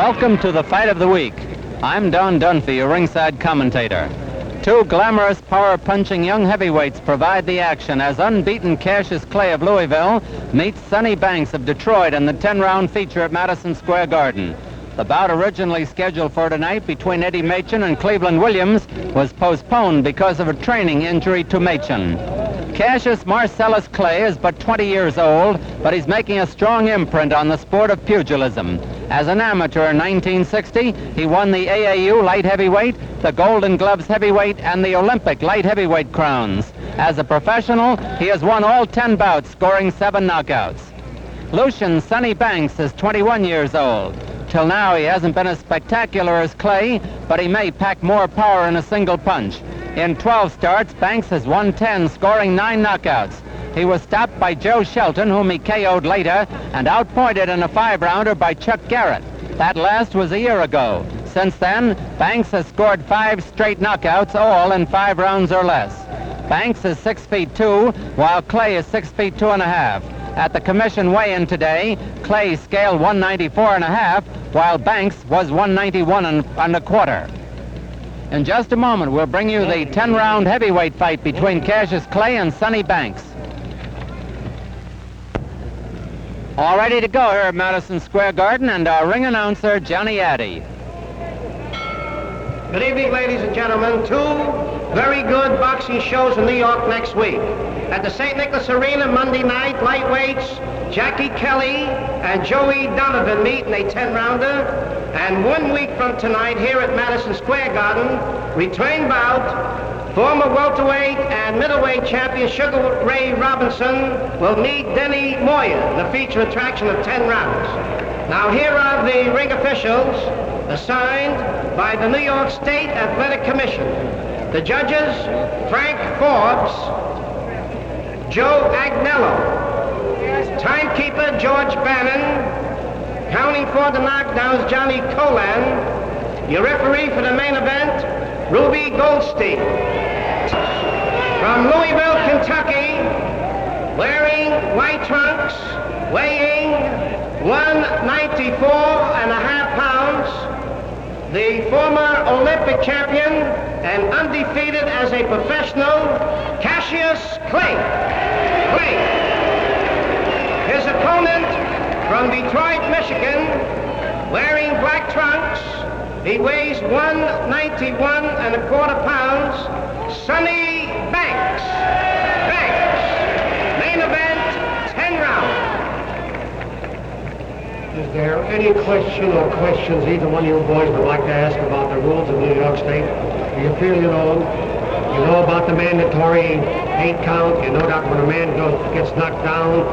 Welcome to the fight of the week. I'm Don Dunphy, your ringside commentator. Two glamorous, power-punching young heavyweights provide the action as unbeaten Cassius Clay of Louisville meets Sonny Banks of Detroit in the 10-round feature at Madison Square Garden. The bout originally scheduled for tonight between Eddie Machen and Cleveland Williams was postponed because of a training injury to Machen. Cassius Marcellus Clay is but 20 years old, but he's making a strong imprint on the sport of pugilism. As an amateur in 1960, he won the AAU light heavyweight, the Golden Gloves heavyweight, and the Olympic light heavyweight crowns. As a professional, he has won all 10 bouts, scoring 7 knockouts. Lucian Sonny Banks is 21 years old. Till now, he hasn't been as spectacular as Clay, but he may pack more power in a single punch. In 12 starts, Banks has won 10, scoring 9 knockouts. He was stopped by Joe Shelton, whom he KO'd later, and outpointed in a 5-rounder by Chuck Garrett. That last was a year ago. Since then, Banks has scored 5 straight knockouts, all in 5 rounds or less. Banks is 6 feet 2, while Clay is 6 feet 2 1/2. At the commission weigh-in today, Clay scaled 194 1/2, while Banks was 191 1/4. In just a moment, we'll bring you the 10-round heavyweight fight between Cassius Clay and Sonny Banks. All ready to go here at Madison Square Garden, and our ring announcer, Johnny Addy. Good evening, ladies and gentlemen. 2 very good boxing shows in New York next week. At the St. Nicholas Arena Monday night, lightweights Jackie Kelly and Joey Donovan meet in a 10-rounder. And 1 week from tonight, here at Madison Square Garden, return bout, former welterweight and middleweight champion Sugar Ray Robinson will meet Denny Moyer, the feature attraction of 10 rounds. Now, here are the ring officials assigned by the New York State Athletic Commission. The judges, Frank Forbes, Joe Agnello, timekeeper George Bannon, counting for the knockdowns Johnny Colan, your referee for the main event, Ruby Goldstein. From Louisville, Kentucky, wearing white trunks, weighing 194 1/2 pounds, the former Olympic champion and undefeated as a professional, Cassius Clay. His opponent from Detroit, Michigan, wearing black trunks, he weighs 191 1/4 pounds, Sonny Banks. Main event, 10 rounds. Is there any question or questions either one of you boys would like to ask about the rules of New York State? Do you feel you know them? You know about the mandatory 8 count. You know that when a man gets knocked down,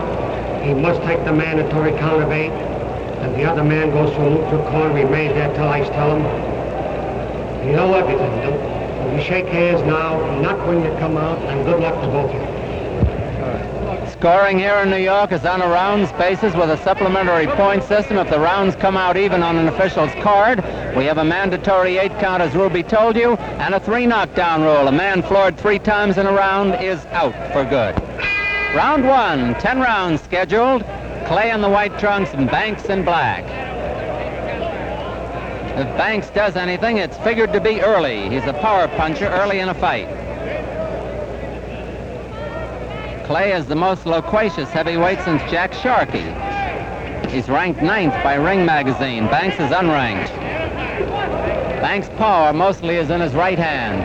he must take the mandatory count of 8. And the other man goes to a neutral corner, remains there till I tell him. You know everything, don't you? You shake hands now, not when you come out, and good luck to both of you. Scoring here in New York is on a rounds basis with a supplementary point system if the rounds come out even on an official's card. We have a mandatory 8 count, as Ruby told you, and a 3 knockdown rule. A man floored 3 times in a round is out for good. Round 1, 10 rounds scheduled. Clay in the white trunks and Banks in black. If Banks does anything, it's figured to be early. He's a power puncher early in a fight. Clay is the most loquacious heavyweight since Jack Sharkey. He's ranked 9th by Ring Magazine. Banks is unranked. Banks' power mostly is in his right hand.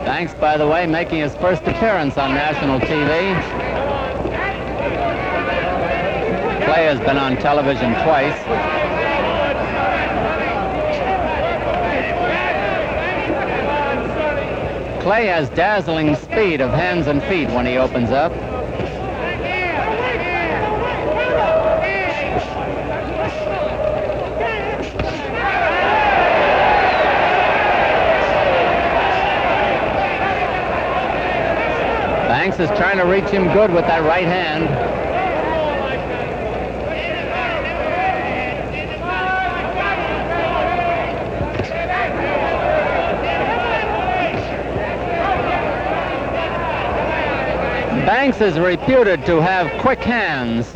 Banks, by the way, making his first appearance on national TV. Clay has been on television twice. Clay has dazzling speed of hands and feet when he opens up. Banks is trying to reach him good with that right hand. Banks is reputed to have quick hands,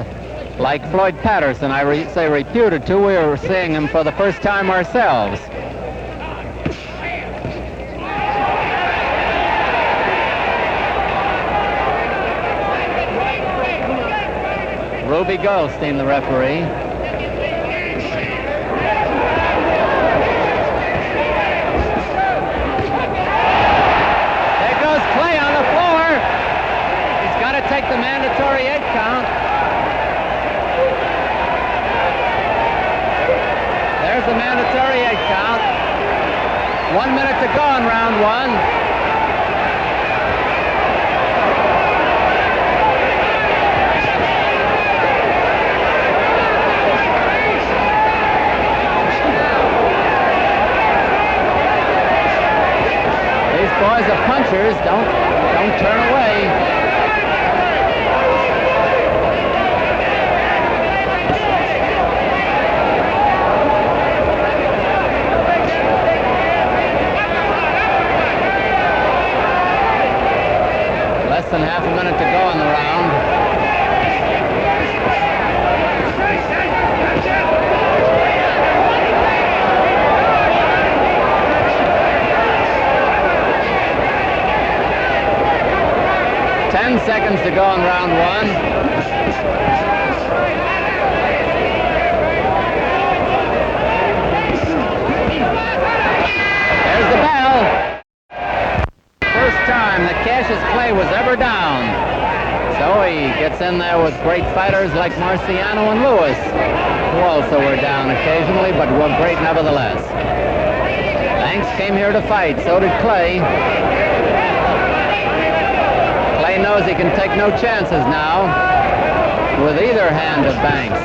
like Floyd Patterson. I say reputed to. We were seeing him for the first time ourselves. Ruby Goldstein, the referee. There goes Clay on the floor. He's got to take the mandatory 8 count. There's the mandatory 8 count. 1 minute to go in round 1. Boys are punchers. Don't turn away. Less than half a minute to go in the round. Seconds to go in round 1. There's the bell. First time that Cassius Clay was ever down. So he gets in there with great fighters like Marciano and Lewis, who also were down occasionally, but were great nevertheless. Banks came here to fight. So did Clay. Clay knows he can take no chances now with either hand of Banks.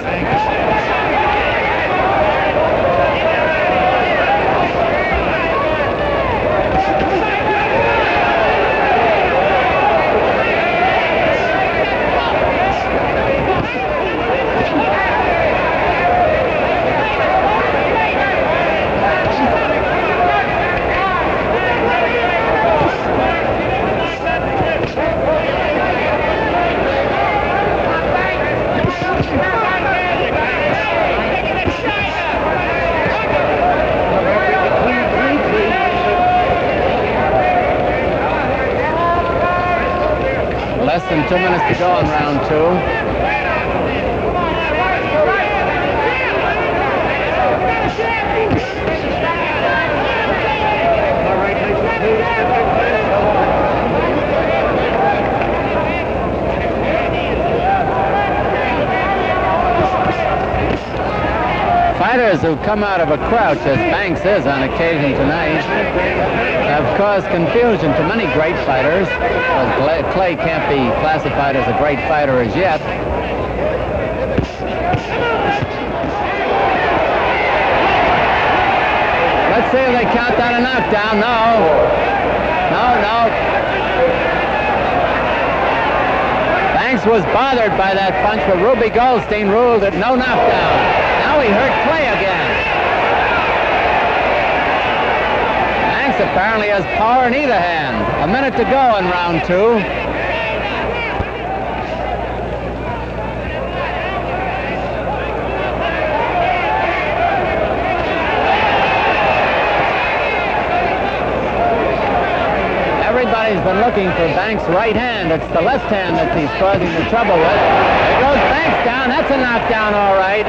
Less than 2 minutes to go in round 2. Fighters who come out of a crouch, as Banks is on occasion tonight, have caused confusion to many great fighters. Well, Clay can't be classified as a great fighter as yet. Let's see if they count that a knockdown. No. Banks was bothered by that punch, but Ruby Goldstein ruled it no knockdown. Now he hurt Clay again. Banks apparently has power in either hand. A minute to go in round 2. Everybody's been looking for Banks' right hand. It's the left hand that he's causing the trouble with. There goes Banks down. That's a knockdown, all right.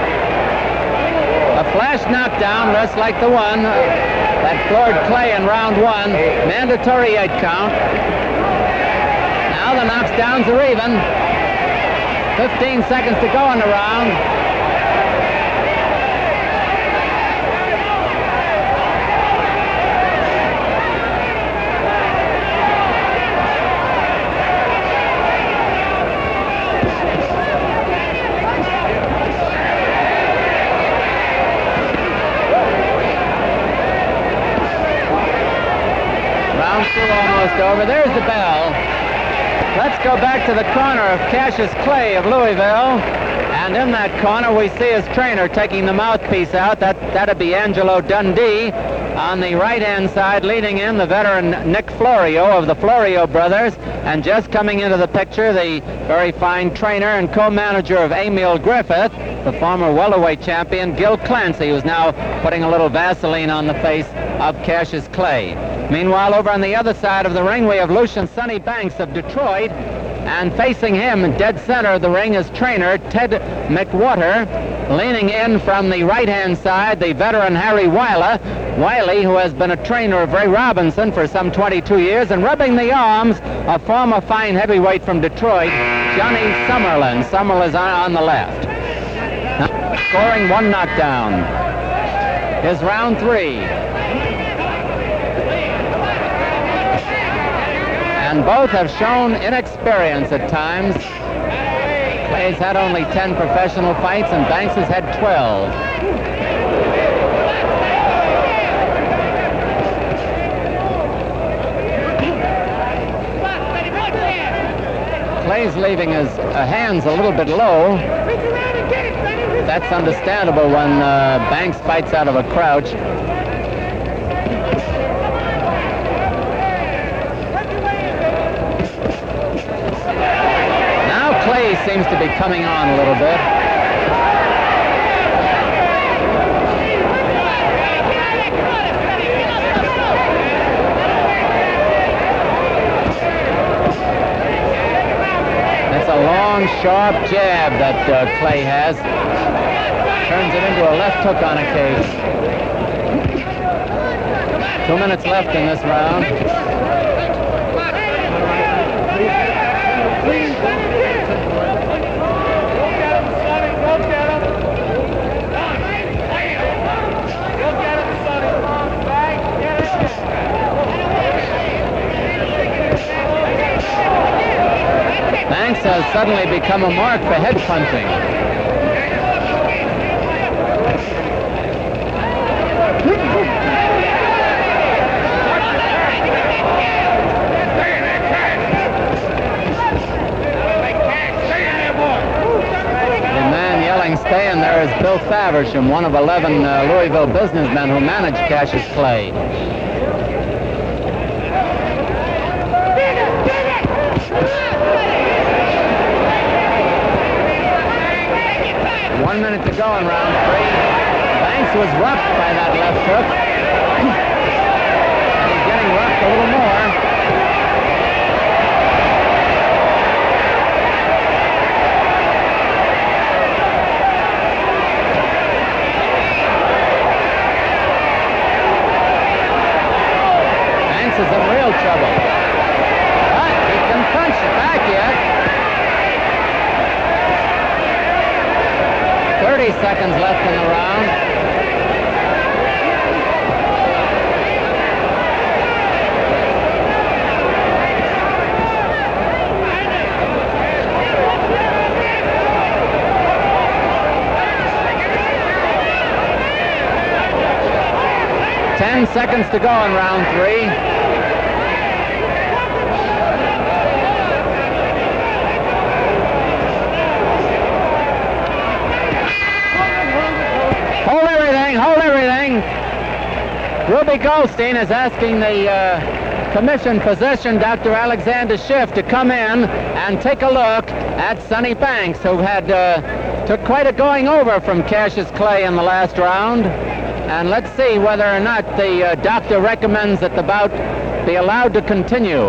A flash knockdown, just like the one that floored Clay in round 1. Mandatory 8 count. Now the knockdowns are even. 15 seconds to go in the round. Almost over. There's the bell. Let's go back to the corner of Cassius Clay of Louisville And in that corner, we see his trainer taking the mouthpiece out. That'd be Angelo Dundee. On the right-hand side, leading in the veteran Nick Florio of the Florio brothers. And just coming into the picture, the very fine trainer and co-manager of Emil Griffith, the former welterweight champion, Gil Clancy, who's now putting a little Vaseline on the face of Cassius Clay. Meanwhile, over on the other side of the ring, we have Lucian Sonny Banks of Detroit. And facing him, dead center of the ring, is trainer Ted McWhorter. Leaning in from the right-hand side, the veteran Harry Wiley, who has been a trainer of Ray Robinson for some 22 years, and rubbing the arms of former fine heavyweight from Detroit, Johnny Summerlin. Summerlin's on the left. Scoring one knockdown. Is round 3. And both have shown inexperience at times. Clay's had only 10 professional fights, and Banks has had 12. Clay's leaving his hands a little bit low. That's understandable when Banks fights out of a crouch. Clay seems to be coming on a little bit. That's a long, sharp jab that Clay has. Turns it into a left hook on occasion. 2 minutes left in this round. Banks has suddenly become a mark for head punching. The man yelling stay in there is Bill Faversham, one of 11 Louisville businessmen who managed Cassius Clay. One minute to go in round 3. Banks was roughed by that left hook. And he's getting roughed a little more. Banks is in real trouble. But he can punch it back yet. 30 seconds left in the round. Ten seconds to go in round 3. Hold everything. Ruby Goldstein is asking the commission physician, Dr. Alexander Schiff, to come in and take a look at Sonny Banks, who had took quite a going over from Cassius Clay in the last round. And let's see whether or not the doctor recommends that the bout be allowed to continue.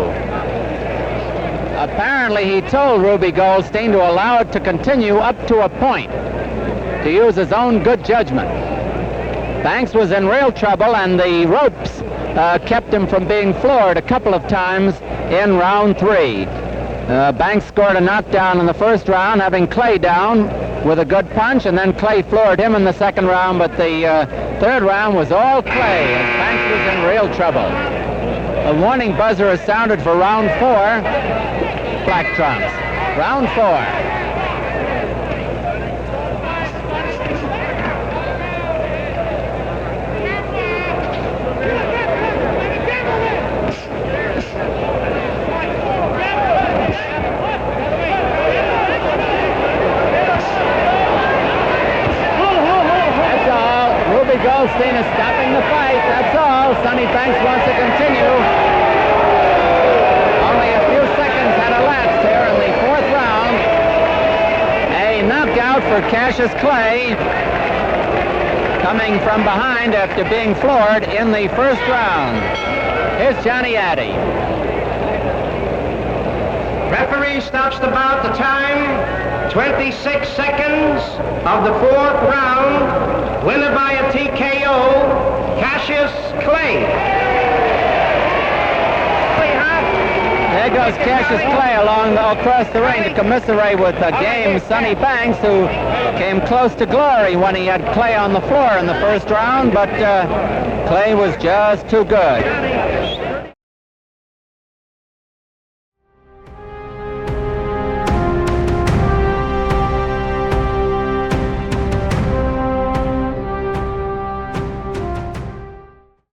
Apparently, he told Ruby Goldstein to allow it to continue up to a point, to use his own good judgment. Banks was in real trouble, and the ropes kept him from being floored a couple of times in round 3. Banks scored a knockdown in the first round, having Clay down with a good punch, and then Clay floored him in the second round, but the third round was all Clay, and Banks was in real trouble. A warning buzzer is sounded for round 4. Black trunks. Round 4. Sonny Banks wants to continue. Only a few seconds had elapsed here in the fourth round. A knockout for Cassius Clay, coming from behind after being floored in the first round. Here's Johnny Addy. Referee stops the bout. The time, 26 seconds of the fourth round. Winner by a TKO, Cassius Clay. There goes Cassius Clay across the ring to commiserate with the game Sonny Banks, who came close to glory when he had Clay on the floor in the first round, but Clay was just too good.